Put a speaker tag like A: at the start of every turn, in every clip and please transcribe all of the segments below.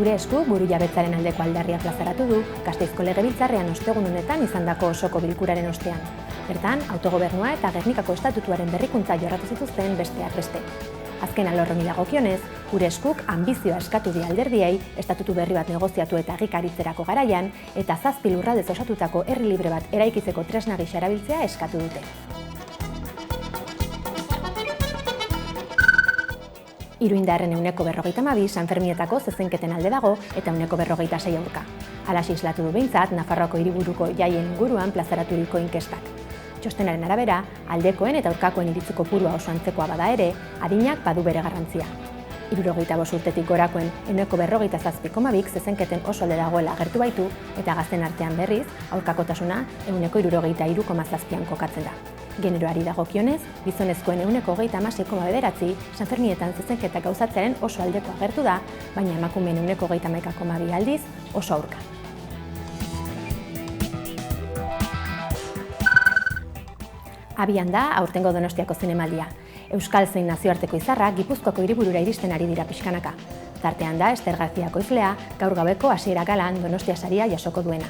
A: Gure Eskuk burujabetzaren aldeko aldarria plazaratu du Gasteizko Legebiltzarrean ostegun honetan izandako osoko bilkuraren ostean. Bertan, autogobernua eta Gernikako estatutuaren berrikuntza jorratu zituzten besteak beste. Azken alor honi dagokionez, Gure Eskuk anbizioa eskatu die alderdiei estatutu berri bat negoziatu eta egikaritzerako garaian eta 7 lurraldez osatutako herri libre bat eraikitzeko tresna gisa erabiltzea eskatu dute. Iruindarren 42 Sanfermietako zezenketen alde dago eta 46 aurka. Halaxe islatu du behintzat Nafarroako hiriburuko jaien inguruan plazaraturiko inkestak. Txostenaren arabera, aldekoen eta aurkakoen iritzi kopurua oso antzekoa bada ere, adinak badu bere garrantzia. 75 urtetik gorakoen 47,2 zezenketen oso alde dagoela agertu baitu eta gazten artean berriz, aurkakotasuna 63,7an kokatzen da. Generoari dagokionez, gizonezkoen 36,9 Sanfermietan zezenketak gauzatzearen oso aldeko agertu da, baina emakumeen 31,2 aldiz oso aurka. Abian da aurtengo Donostiako zinemaldia. Euskal zein nazioarteko izarrak Gipuzkoako hiriburura iristen ari dira pixkanaka. Tartean da Ester García Koizlea gaur gabeko hasiera galan Donostia saria jasoko duena.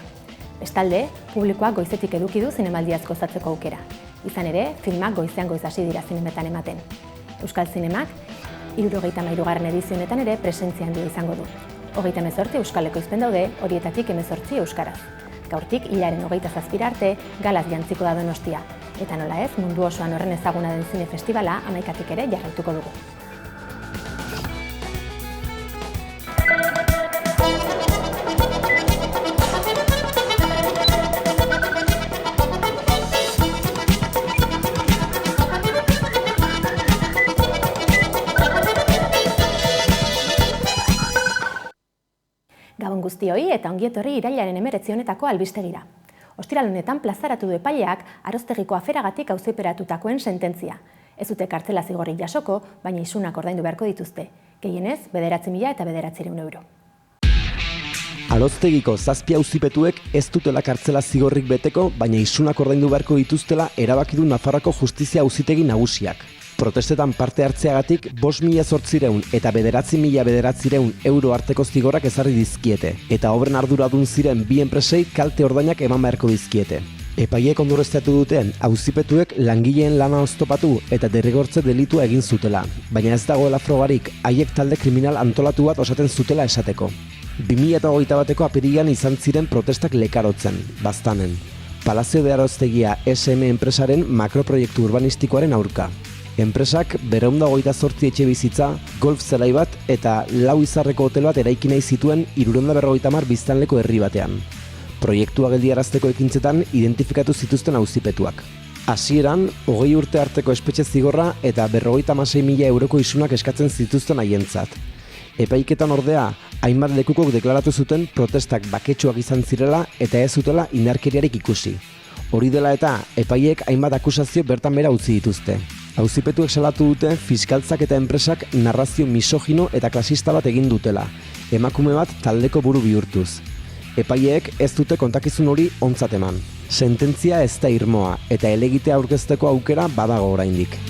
A: Bestalde, publikoak goizetik eduki du zinemaldiaz gozatzeko aukera. Izan ere, filmak goizean goiz hasi dira zinemetan ematen. Euskal Zinemak 73. edizionetan ere presentzia handia izango du. 38 euskal ekoizpen daude, horietatik 18 euskaraz. Gaurtik hilaren 27 arte galaz jantziko da Donostia. Eta nola ez, mundu osoan horren ezaguna den zine festivala 11tik ere jarraituko dugu. Gabon guztioi eta ongietorri irailaren 19 honetako albistegira. Ostiral honetan plazaratu du epaileak Aroztegiko aferagatik auziperatutakoen sententzia. Ez dute kartzela zigorrik jasoko, baina isunak ordaindu beharko dituzte. Gehienez, 9.000 eta 9.900 euro.
B: Aroztegiko 7 auzipetuek ez dutela kartzela zigorrik beteko, baina isunak ordaindu beharko dituztela erabaki du Nafarroako Justizia Auzitegi Nagusiak. Protestetan parte hartzeagatik 5.800 eta 9.900 euro arteko zigorrak ezarri dizkiete, eta obren arduradun ziren bi enpresei kalte ordainak eman beharko dizkiete. Epaileek ondorioztatu duten auzipetuek langileen lana oztopatu eta derrigortze delitua egin zutela, baina ez dagoela frogarik haiek talde kriminal antolatu bat osaten zutela esateko. 2021ko apirilean izan ziren protestak lekarotzen, Baztanen. Palazio de Aroztegia SM enpresaren makroproiektu urbanistikoaren aurka. Enpresak 228 etxe bizitza, golf zelai bat eta 4 izarreko hotel bat eraiki nahi zituen 350 biztanleko herri batean. Proiektua geldiarazteko ekintzetan identifikatu zituzten auzipetuak. Hasieran, 20 urte arteko espetxe zigorra eta 56.000 euroko isunak eskatzen zituzten haientzat. Epaiketan ordea, hainbat lekukok deklaratu zuten protestak baketsuak izan zirela eta ez zutela indarkeriarik ikusi. Hori dela eta, epaileek hainbat akusazio bertan bera utzi dituzte. Auzipetuek salatu dute fiskaltzak eta enpresak narrazio misogino eta klasista bat egin dutela, emakume bat taldeko buru bihurtuz. Epaileek ez dute kontakizun hori ontzat eman. Sententzia ez da irmoa eta helegitea aurkezteko aukera badago oraindik.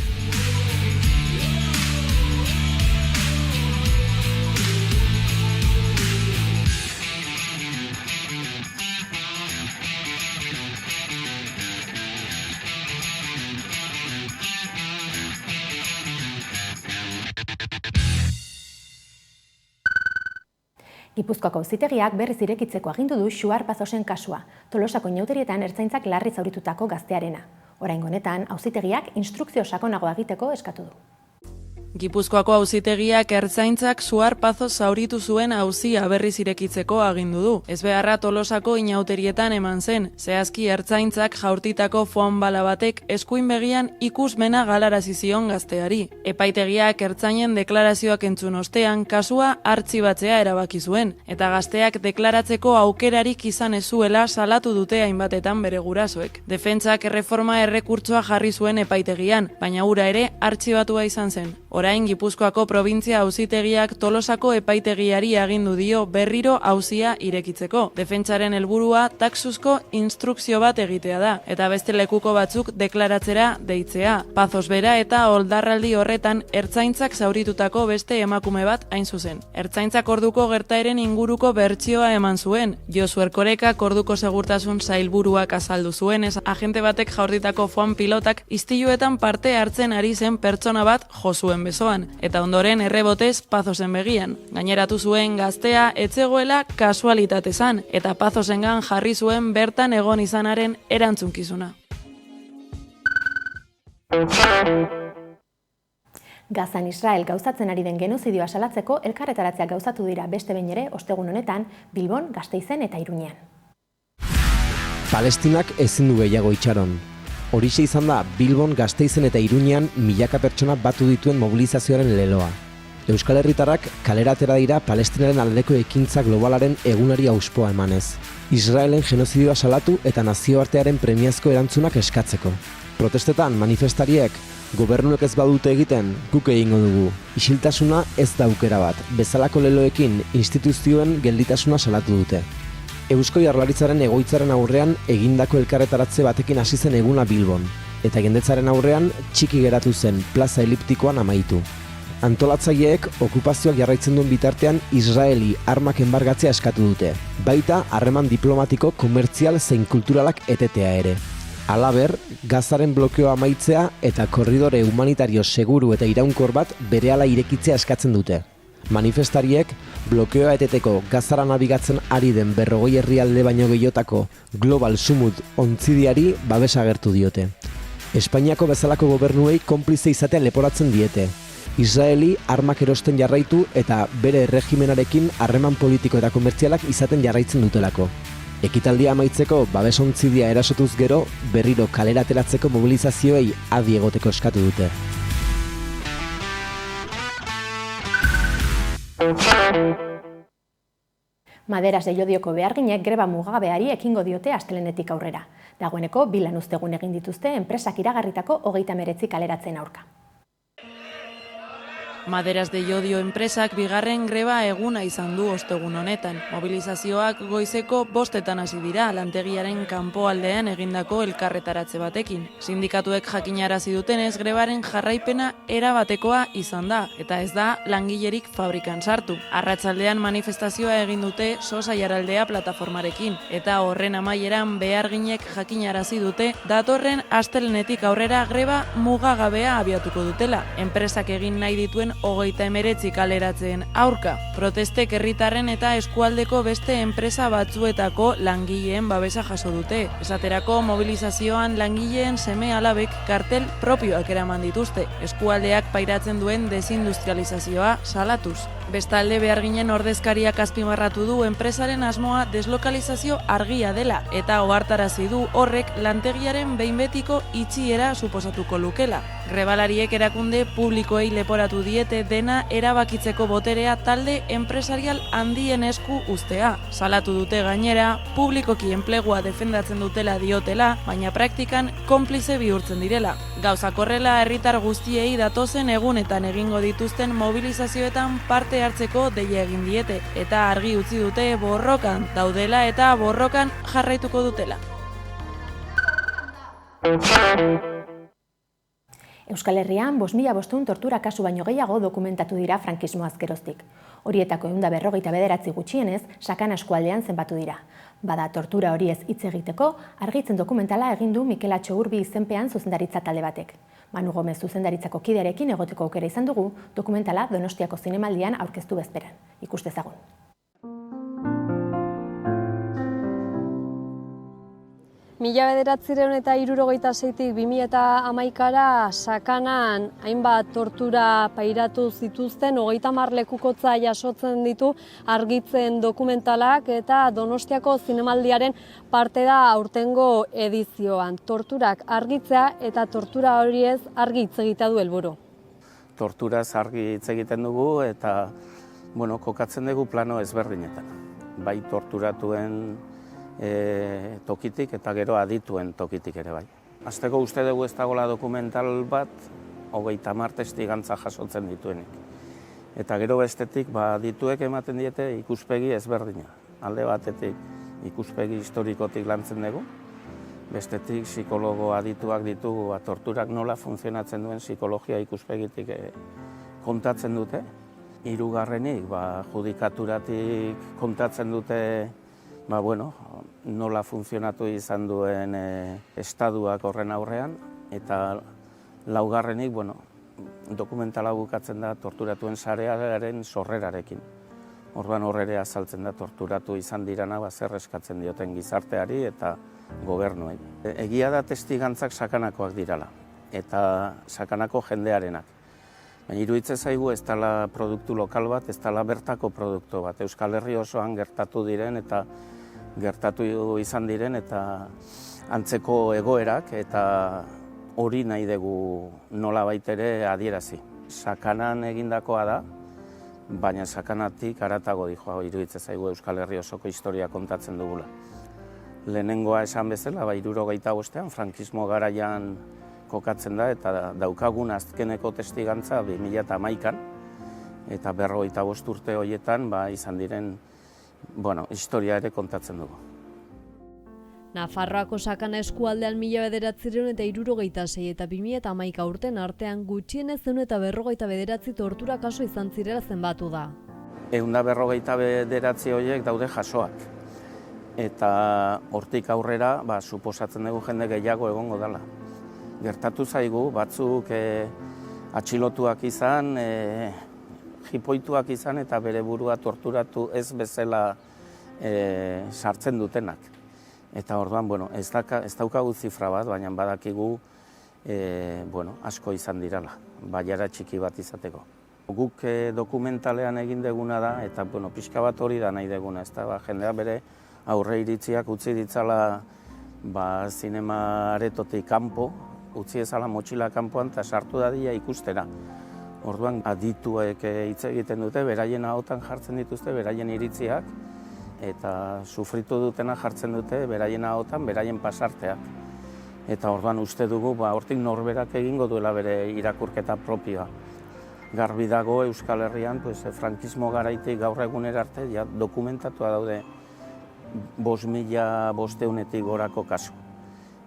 A: Gipuzkoako auzitegiak berriz irekitzeko agindu du Xuar Pazosen kasua, Tolosako inauterietan ertzaintzak larri zauritutako gaztearena. Oraingo honetan, auzitegiak instrukzio sakonagoa egiteko eskatu du.
C: Gipuzkoako auzitegiak ertzaintzak Xuar Pazo zauritu zuen auzia berriz irekitzeko agindu du. Ezbeharra Tolosako inauterietan eman zen, zehazki ertzaintzak jaurtitako foam bala batek eskuin begian ikusmena galarazi zion gazteari. Epaitegiak ertzainen deklarazioak entzun ostean kasua artxibatzea erabaki zuen, eta gazteak deklaratzeko aukerarik izan ez zuela salatu dute hainbatetan bere gurasoek. Defentsak erreforma errekurtsoa jarri zuen epaitegian, baina hura ere artxibatua izan zen. Orain Gipuzkoako probintzia auzitegiak Tolosako epaitegiari agindu dio berriro auzia irekitzeko. Defentsaren helburua taxuzko instrukzio bat egitea da, eta beste lekuko batzuk deklaratzera deitzea. Pazos bera eta oldarraldi horretan ertzaintzak zauritutako beste emakume bat hain zuzen. Ertzaintzak orduko gertaeren inguruko bertsioa eman zuen. Josu Erkorekak orduko segurtasun sailburuak azaldu zuenez, agente batek jaurtitako foam pilotak istiluetan parte hartzen ari zen pertsona bat jo zuen besoan, eta ondoren errebotez Pazosen begian. Gaineratu zuen gaztea etzegoela kasualitatezan, eta Pazosengan jarri zuen bertan egon izanaren erantzunkizuna.
A: Gazan Israel gauzatzen ari den genozidioa salatzeko elkarretaratzeak gauzatu dira beste behin ere ostegun honetan Bilbon, Gasteizen eta Iruñean.
B: Palestinak ezin du gehiago itxaron. Horixe izan da Bilbon, Gasteizen eta Iruñean milaka pertsona batu dituen mobilizazioaren leloa. Euskal Herritarrak kalera atera dira Palestinaren aldeko ekintza globalaren egunari auspoa emanez. Israelen genozidioa salatu eta nazioartearen premiazko erantzunak eskatzeko. Protestetan manifestariek gobernuek ez badute egiten, guk egingo dugu. Isiltasuna ez da aukera bat, bezalako leloekin instituzioen gelditasuna salatu dute. Eusko Jaurlaritzaren egoitzaren aurrean egindako elkarretaratze batekin hasi zen eguna Bilbon, eta jendetzaren aurrean txiki geratu zen plaza eliptikoan amaitu. Antolatzaileek okupazioak jarraitzen duen bitartean Israeli armak enbargatzea eskatu dute, baita harreman diplomatiko, komertzial zein kulturalak etetea ere. Halaber, Gazaren blokeoa amaitzea eta korridore humanitario seguru eta iraunkor bat berehala irekitzea eskatzen dute. Manifestariek blokeoa eteteko Gazara nabigatzen ari den 40 herrialde baino gehiotako Global Sumut ontzidiari babesa agertu diote. Espainiako bezalako gobernuei konplize izatea leporatzen diete. Israeli armak erosten jarraitu eta bere erregimenarekin harreman politiko eta komertzialak izaten jarraitzen dutelako. Ekitaldia amaitzeko babesontzidia erasotuz gero, berriro kalera ateratzeko mobilizazioei adi egoteko eskatu dute.
A: Maderas de Llodioko beharginek greba mugagabeari ekingo diote astelehenetik aurrera. Dagoeneko 2 lanuztegun egin dituzte enpresak iragarritako 39 kaleratzen aurka.
C: Maderas de Llodio enpresak bigarren greba eguna izan du ostegun honetan. Mobilizazioak goizeko 5etan hasi dira lantegiaren kanpoaldean egindako elkarretaratze batekin. Sindikatuek jakinarazi dutenez grebaren jarraipena erabatekoa izan da, eta ez da langilerik fabrikan sartu. Arratsaldean manifestazioa egin dute Sosa Jaraldea plataformarekin, eta horren amaieran beharginek jakinarazi dute datorren astelehenetik aurrera greba mugagabea abiatuko dutela. Enpresak egin nahi dituen 39 kaleratzen aurka. Protestek herritarren eta eskualdeko beste enpresa batzuetako langileen babesa jaso dute. Esaterako mobilizazioan langileen seme-alabek kartel propioak eraman dituzte, eskualdeak pairatzen duen desindustrializazioa salatuz. Bestalde beharginen ordezkariak azpimarratu du enpresaren asmoa deslokalizazio argia dela eta ohartarazi du horrek lantegiaren behin betiko itxiera suposatuko lukela. Grebalariek erakunde publikoei leporatu diete dena erabakitzeko boterea talde enpresarial handien esku uztea. Salatu dute gainera, publikoki enplegua defendatzen dutela diotela, baina praktikan konplize bihurtzen direla. Gauzak horrela herritar guztiei datozen egunetan egingo dituzten mobilizazioetan parte hartzeko deia egin diete, eta argi utzi dute borrokan daudela eta borrokan jarraituko dutela.
A: Euskal Herrian 5.500 tortura kasu baino gehiago dokumentatu dira frankismoaz geroztik. Horietako 149 gutxienez Sakana eskualdean zenbatu dira. Bada tortura horiez hitz egiteko argitzen dokumentala egin du Mikel Atxo Urbi izenpean zuzendaritza talde batek. Manu Gomez zuzendaritzako kidearekin egoteko aukera izan dugu, dokumentala Donostiako zinemaldian aurkeztu bezperan. Ikus dezagun.
D: Mila 1976-tik 2011-ra Sakanan hainbat tortura pairatu zituzten 30 lekukotza jasotzen ditu argitzen dokumentalak eta Donostiako zinemaldiaren parte da aurtengo edizioan. Torturak argitzea eta tortura horiez argi hitz egitea du helburu.
E: Torturaz argi hitz egiten dugu eta kokatzen dugu plano ezberdinetan. Bai torturatuen tokitik eta gero adituen tokitik ere bai. Hasteko uste dugu ez dagoela dokumental bat 30 testigantza jasotzen dituenik. Eta gero bestetik, adituek ematen diete ikuspegi ezberdina. Alde batetik ikuspegi historikotik lantzen dugu, bestetik psikologo adituak ditugu, torturak nola funtzionatzen duen psikologia ikuspegitik kontatzen dute. Hirugarrenik, judikaturatik kontatzen dute nola funtzionatu izan duen estaduak horren aurrean, eta laugarrenik, dokumentala bukatzen da torturatuen sarearen sorrerarekin. Orduan horre azaltzen da torturatu izan dirana zer eskatzen dioten gizarteari eta gobernuei. Egia da testigantzak sakanakoak dirala, eta sakanako jendearenak. Baina iruditzen zaigu ez dela produktu lokal bat, ez dela bertako produktu bat. Euskal Herri osoan gertatu diren eta gertatu izan diren eta antzeko egoerak eta hori nahi dugu nolabait ere adierazi. Sakanan egindakoa da, baina sakanatik haratago iruditzen zaigu Euskal Herri osoko historia kontatzen dugula. Lehenengoa esan bezala, 75ean, frankismo garaian kokatzen da, eta daukagun azkeneko testigantza 2011an, eta 45 urte horietan izan diren historia ere kontatzen dugu.
D: Nafarroako sakana eskualdean 1976 eta 2011 urten artean gutxienez 149 tortura kaso izan zirela zenbatu da.
E: 149 horiek daude jasoak. Eta hortik aurrera, suposatzen dugu jende gehiago egongo dela. Gertatu zaigu, batzuk atxilotuak izan, jipoituak izan eta bere burua torturatu ez bezala sartzen dutenak. Eta orduan, ez daukagu zifra bat, baina badakigu asko izan dirala, baiara txiki bat izateko. Guk dokumentalean egin deguna da, eta pixka bat hori da nahi deguna, jendea bere aurre iritziak utzi ditzala zinema aretotik kanpo, utzi ezala motxila kanpoan eta sartu dadila ikustera. Orduan adituek hitz egiten dute, beraien ahotan jartzen dituzte, beraien iritziak, eta sufritu dutena jartzen dute, beraien ahotan, beraien pasarteak. Eta orduan uste dugu, hortik norberak egingo duela bere irakurketa propioa. Garbi dago Euskal Herrian, frankismo garaitik gaur egunera arte, dokumentatua daude 5.500 gorako kasu.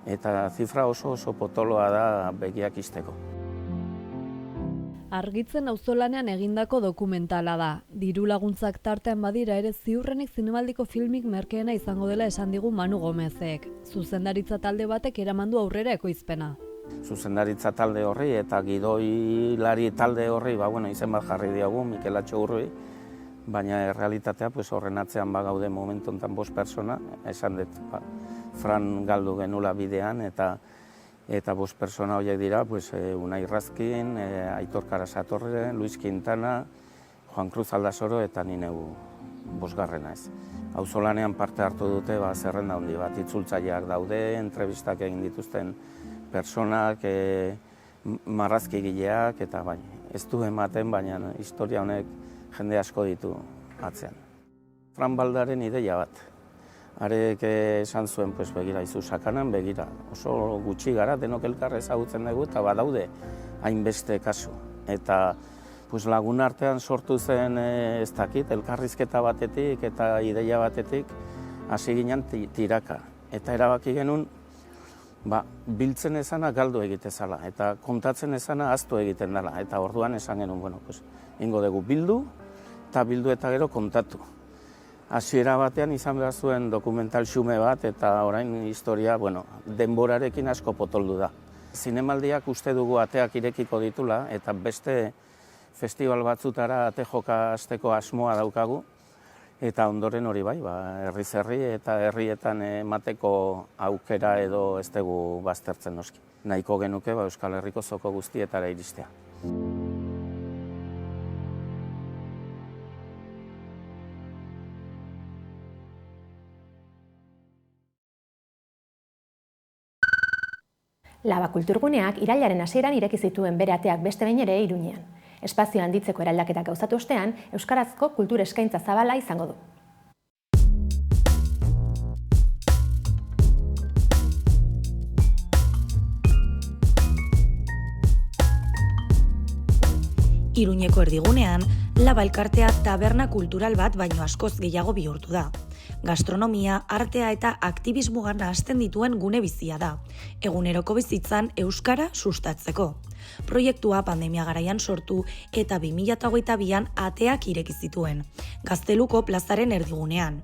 E: Eta zifra oso potoloa da begiak izteko.
D: Argitzen auzolanean egindako dokumentala da. Diru laguntzak tartean badira ere ziurrenik zinemaldiko filmik merkeena izango dela esan digu Manu Gomezek. Zuzendaritza talde batek eramandu aurrera ekoizpena.
E: Zuzendaritza talde horri eta gidoilari talde horri, izen bat jarri diogu, Mikel Atxogurri, baina errealitatea horren atzean gaude momentu honetan 5 pertsona, esan dut, Fran galdu genula bidean, eta 5 pertsona horiek dira, Unai Razkin, Aitor Karasatorre, Luis Quintana, Juan Cruz Aldasoro eta ni neu 5. ez. Auzolanean parte hartu dute zerrenda handi bat, itzultzaileak daude, entrevistak egin dituzten pertsonak, marrazkigileak, eta ez du ematen, baina historia honek jende asko ditu atzean. Fran Baldaren ideia bat. Arek esan zuen, begira, izu sakanan, begira, oso gutxi gara, denok elkar ezagutzen dugu, eta badaude hainbeste kasu. Eta lagun artean sortu zen, ez dakit, elkarrizketa batetik eta ideia batetik, hasi ginen tiraka. Eta erabaki genuen, biltzen ezana galdu egitezala, eta kontatzen ezana ahaztu egiten dela. Eta orduan esan genuen, ingo dugu bildu, eta bildu eta gero kontatu. Hasiera batean izan behar zuen dokumental xume bat, eta orain historia, denborarekin asko potoldu da. Zinemaldiak uste dugu ateak irekiko ditula, eta beste festival batzutara ate joka hasteko asmoa daukagu, eta ondoren hori herriz herri eta herrietan emateko aukera edo ez dugu baztertzen noski. Nahiko genuke Euskal Herriko zoko guztietara iristea.
A: Laba kulturguneak irailaren hasieran ireki zituen bere ateak beste behin ere Iruñean. Espazio handitzeko eraldaketak gauzatu ostean, euskarazko kultur eskaintza zabala izango du.
F: Iruñeko erdigunean, Laba elkartea taberna kultural bat baino askoz gehiago bihurtu da. Gastronomia, artea eta aktibismoan nahasten dituen gune bizia da, eguneroko bizitzan euskara sustatzeko. Proiektua pandemia garaian sortu eta 2022an ateak ireki zituen, Gazteluko plazaren erdigunean.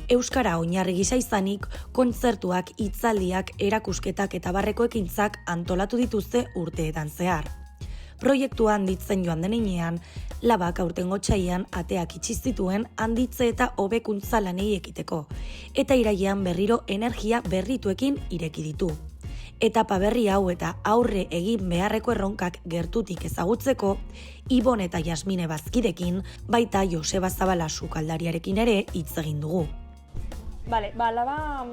F: Euskara oinarri gisa izanik, kontzertuak, hitzaldiak, erakusketak eta barreko ekintzak antolatu dituzte urteetan zehar. Proiektua handitzen joan den heinean, Labak aurtengo otsailean ateak itxi zituen handitze eta hobekuntza lanei ekiteko, eta irailean berriro energia berrituekin ireki ditu. Etapa berri hau eta aurre egin beharreko erronkak gertutik ezagutzeko, Ibon eta Jasmine bazkidekin, baita Joseba Zabala sukaldariarekin ere hitz egin dugu.
G: Laba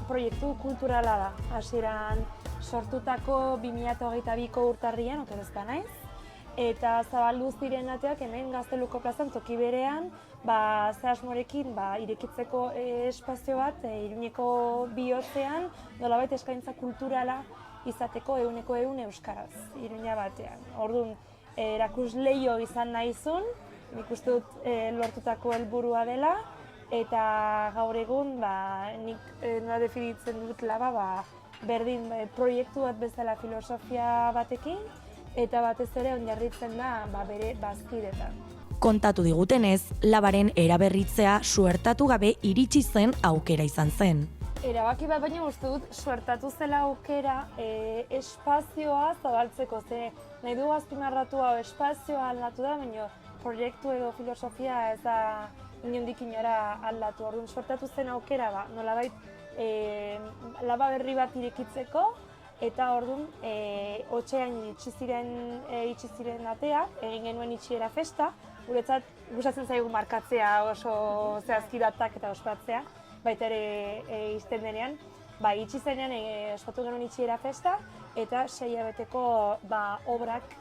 G: proiektu kulturala da. Hasieran sortutako 2022ko urtarrian, oker ez naiz, eta zabaldu ziren ateak hemen Gazteluko plazan toki berean, ze asmorekin irekitzeko espazio bat Iruñeko bihotzean, nolabait eskaintza kulturala izateko 100% euskaraz, Iruña batean. Orduan, erakusleio izan nahizun, nik uste dut lortutako helburua dela, eta gaur egun nik nola definitzen dut Laba berdin proiektu bat bezala filosofia batekin, eta batez ere oinarritzen da bere bazkidetan.
F: Kontatu digutenez, Labaren eraberritzea suertatu gabe iritsi zen aukera izan zen.
G: Erabaki bat baina uste dut suertatu zela aukera espazioa zabaltzeko, ze nahi dugu azpimarratu hau espazioa aldatu da, baina proiektu edo filosofia ez da inondik inora aldatu. Orduan suertatu zen aukera nolabait Laba berri bat irekitzeko, eta orduan otsailean itxi ziren ateak, egin genuen itxiera festa, guretzat gustatzen zaigu markatzea oso zehazki datak eta ospatzea, baita ere izten denean. Itxi zenean ospatu genuen itxiera festa, eta 6 hilabeteko obrak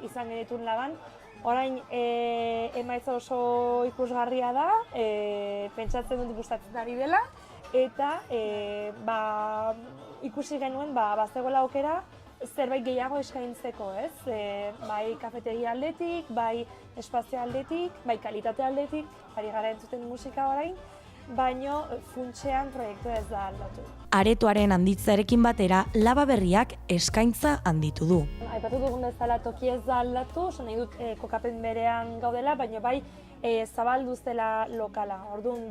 G: izan genituen Laban. Orain emaitza oso ikusgarria da, pentsatzen dut gustatzen ari dela, eta ikusi genuen bazegoela aukera zerbait gehiago eskaintzeko, ez? Bai kafetegia aldetik, bai espazio aldetik, bai kalitate aldetik, ari gara entzuten musika orain, baino funtsean proiektua ez da aldatu.
F: Aretoaren handitzearekin batera, Laba berriak eskaintza handitu du.
G: Aipatu dugun bezala toki ez da aldatu, oso nahi dut kokapen berean gaudela, baina bai zabaldu zela lokala. Orduan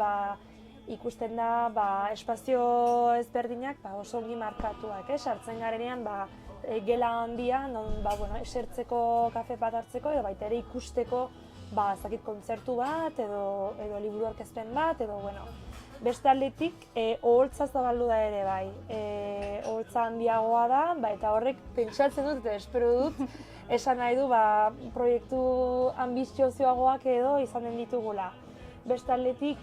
G: ikusten da espazio ezberdinak oso ongi markatuak, sartzen garenean gela handia, non esertzeko, kafe bat hartzeko, edo baita ere ikusteko zakit kontzertu bat, edo liburu aurkezpen bat, edo beste aldetik oholtza zabaldu da ere bai. Oholtza handiagoa da, eta horrek pentsatzen dut eta espero dut esan nahi du proiektu ambiziozoagoak edo izanen ditugula. Beste aldetik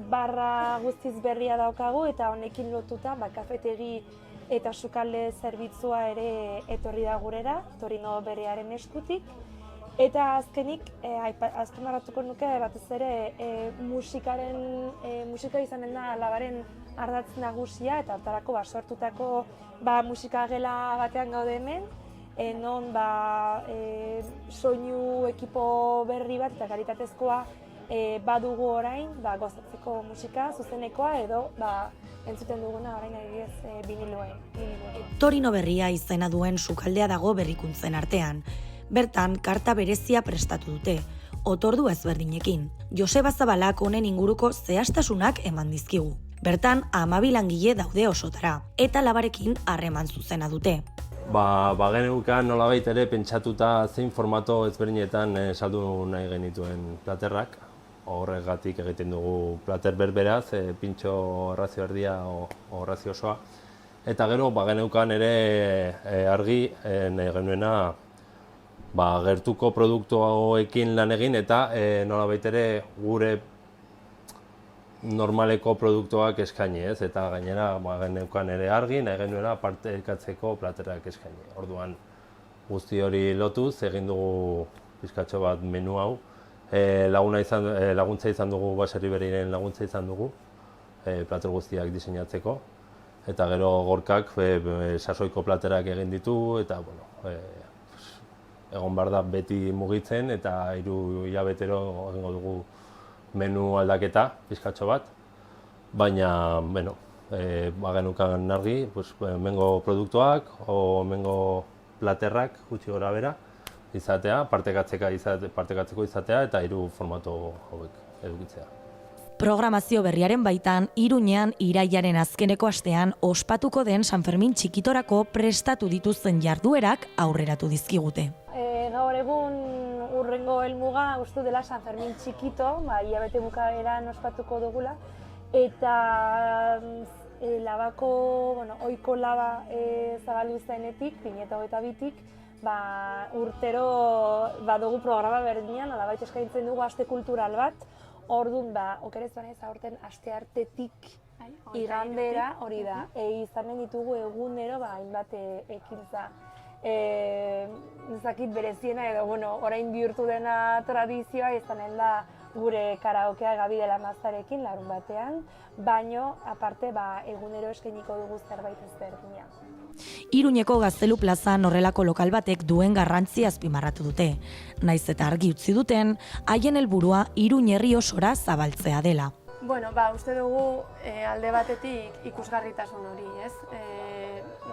G: barra guztiz berria daukagu eta honekin lotuta kafetegi eta sukalde zerbitzua ere etorri da gurera, Torino berearen eskutik. Eta azkenik, azpimarratuko nuke batez ere musika izanen da Labaren ardatz nagusia eta hortarako sortutako musikagela batean gaude hemen, non soinu ekipo berri bat eta kalitatezkoa badugu orain, gozatzeko musika zuzenekoa edo entzuten duguna orain adibidez biniloen.
F: Torino berria izena duen sukaldea dago berrikuntzen artean. Bertan, karta berezia prestatu dute, otordu ezberdinekin. Joseba Zabalak honen inguruko zehaztasunak eman dizkigu. Bertan, 12 langile daude osotara, eta Labarekin harreman zuzena dute.
H: Geneukan nolabait ere pentsatuta zein formato ezberdinetan saldu nahi genituen platerrak. Horregatik egiten dugu plater berberaz, pintxo errazio erdia o errazio osoa. Eta gero, geneukan ere argi nahi genuena gertuko produktuekin lan egin eta nolabait ere gure normaleko produktuak eskaini, ez? Eta gainera geneukan ere argi nahi genuena partekatzeko platerak eskaini. Orduan guzti hori lotuz egin dugu pizkatxo bat menu hau. Laguntza izan dugu, Baserri Beriren laguntza izan dugu plater guztiak diseinatzeko. Eta gero Gorkak sasoiko platerak egin ditu eta egon behar da beti mugitzen eta 3 hilabetero egingo dugu menu aldaketa, pizkatxo bat. Baina, bagenukan argi, hemengo produktuak, hemengo platerrak, gutxi gora bera, izatea, partekatzeko izatea eta 3 formato hauek edukitzea.
F: Programazio berriaren baitan, Iruñean irailaren azkeneko astean ospatuko den San Fermin txikitorako prestatu dituzten jarduerak aurreratu dizkigute.
G: Gaur egun urrengo helmuga uste dela San Fermin txikito, hilabete bukaeran ospatuko dugula, eta labako, ohiko laba zabaldu zenetik, 2022tik, urtero badugu programa berdinean, nolabait eskaintzen dugu aste kultural bat. Orduan, okerez banaiz aurten asteartetik igandera hori da. Izanen ditugu egunero hainbat ekintza. Ezakit bereziena edo, orain bihurtu dena tradizioa izanen da gure karaokea Gabi de la Mazarekin larun batean, baino aparte egunero eskainiko dugu zerbait ezberdina.
F: Iruñeko Gaztelu plazan horrelako lokal batek duen garrantzia azpimarratu dute. Naiz eta argi utzi duten, haien helburua Iruñ herri osora zabaltzea dela.
G: Uste dugu alde batetik ikusgarritasun hori, ez?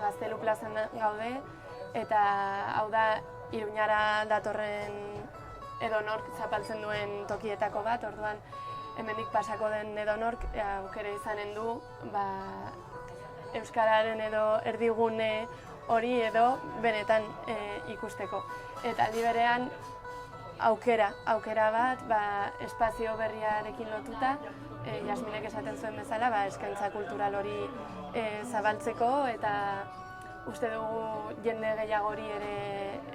G: Gaztelu plazan gaude, eta hau da Iruñara datorren edonork zapaltzen duen tokietako bat, orduan hemendik pasako den edonork aukera izanen du euskararen edo erdigune hori edo benetan ikusteko. Eta aldi berean aukera bat espazio berriarekin lotuta, Jasminek esaten zuen bezala, eskaintza kultural hori zabaltzeko eta uste dugu jende gehiagori ere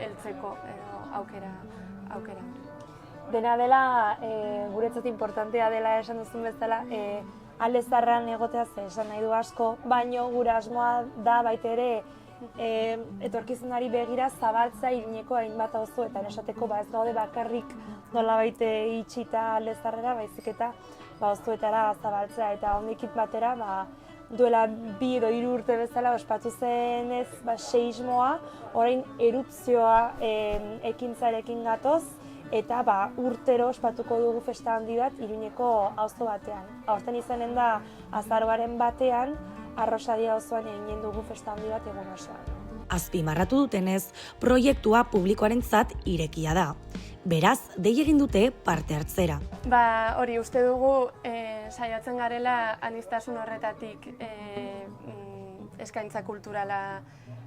G: heltzeko aukera hori. Dena dela, guretzat importantea dela esan duzun bezala, alde zarran egotea esan nahi du asko, baino gure asmoa da baita ere etorkizunari begira zabaltza Iruñeko hainbat auzoetan esateko ez gaude bakarrik nolabait itxita alde zarrera, baizik eta auzoetara zabaltzea eta hondikit batera duela 2 edo 3 urte bezala ospatu zenez seismoa, orain erupzioa ekintzarekin gatoz, eta urtero ospatuko dugu festa handi bat Iruñeko auzo batean. Aurten izanen da azaroaren batean, Arrosadia auzoan eginen dugu festa handi bat egun osoan.
F: Azpimarratu dutenez, proiektua publikoarentzat irekia da. Beraz, dei egin dute parte hartzera.
G: Hori uste dugu saiatzen garela aniztasun horretatik eskaintza kulturala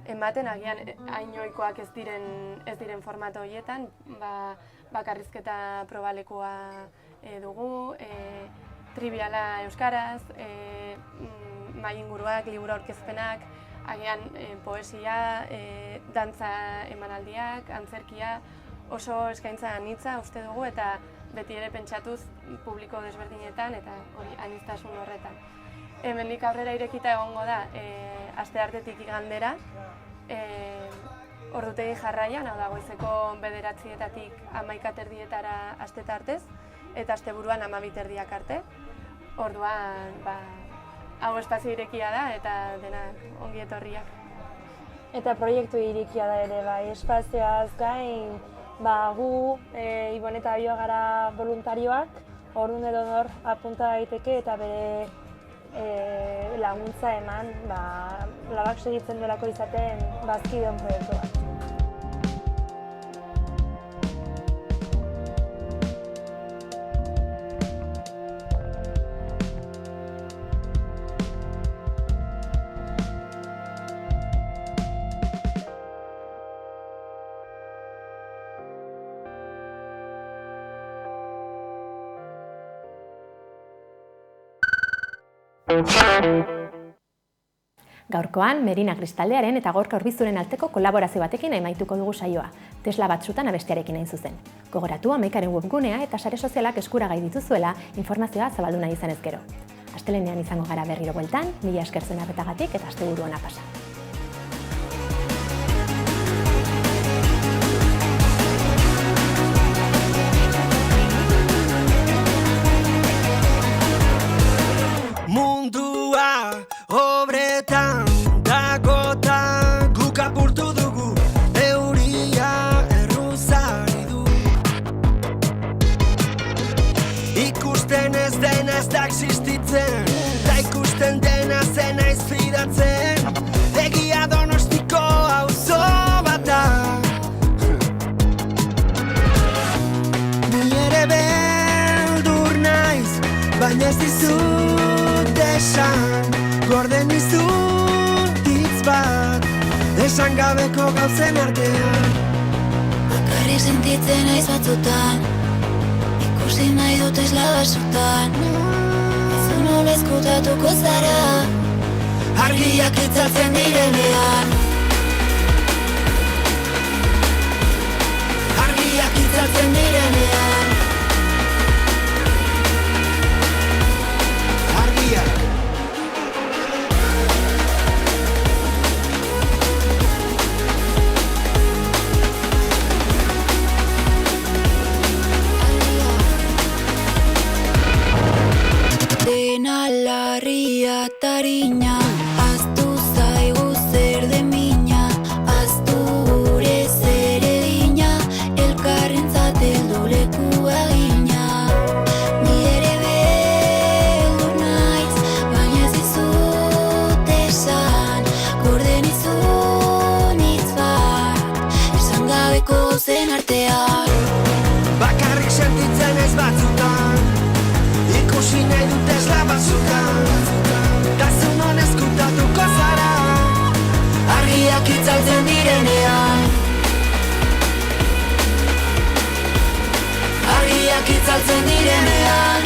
G: ematen, agian hainoikoak ez diren formato horietan, bakarrizketa probalekoa dugu, triviala euskaraz, mahai-inguruak, liburu aurkezpenak, agian poesia, dantza emanaldiak, antzerkia, oso eskaintza anitza uste dugu eta beti ere pentsatuz publiko desberdinetan eta hori aniztasun horretan. Hemendik aurrera irekita egongo da asteartetik igandera, ordutegi jarraian, hau da goizeko 9:00-etatik 11:30 aste tartez, eta asteburuan 12:30 arte. Orduan, hau espazio irekia da eta denak ongi etorriak. Eta proiektu irekia da ere, espazioaz gain, gu Ibon eta Bio gara voluntarioak, orduan edonor apunta daiteke eta bere laguntza eman, labak segitzen duelako izaten bazkideon proiektu bat.
A: Gaurkoan, Merina Kristaldearen eta Gorka Orbizuren arteko kolaborazio batekin amaituko dugu saioa, Tesla batzutan abestiarekin hain zuzen. Gogoratu Hamaikaren webgunea eta sare sozialak eskuragai dituzuela informazioa zabaldu nahi izanez gero. Astelehenean izango gara berriro bueltan, mila esker zuen arretagatik eta asteburu ona pasa.
I: Mundua obretan dagotan guk apurtu dugu euria erru dizut esan, gorden dizut hitz bat, esan gabeko gauzen artean.
J: Bakarrik sentitzen naiz batzutan, ikusi nahi dut esla basutan, ezu nola ezkutatuko zara, argiak itzaltzen direnean. Argiak itzaltzen direnean.
I: Argiak.
J: Dena larria tarina, aztu zaigu zer den mina, aztu gure zer egina, elkarrentzat heldu lekua gina. Ni ere beldur naiz, baina ez dizut esan, gorden izun hitz bat, esan gabeko gauzen artean.
I: Bakarrik sentitzen ez batzutan, ikusi nahi dut esla batzutan, tazu non ezkutatuko zara,
J: Argiak itzaltzen direnean. Argiak itzaltzen direnean.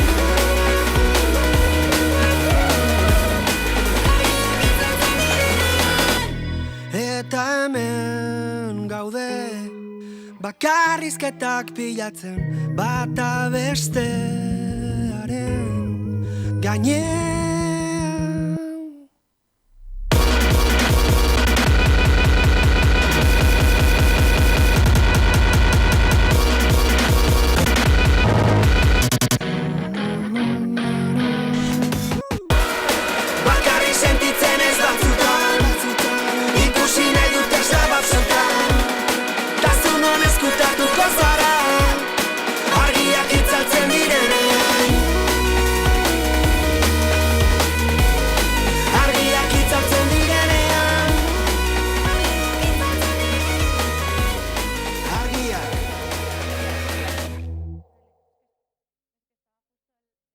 I: eta hemen gaude, bakarrizketak pilatzen, bata bestearen gainean.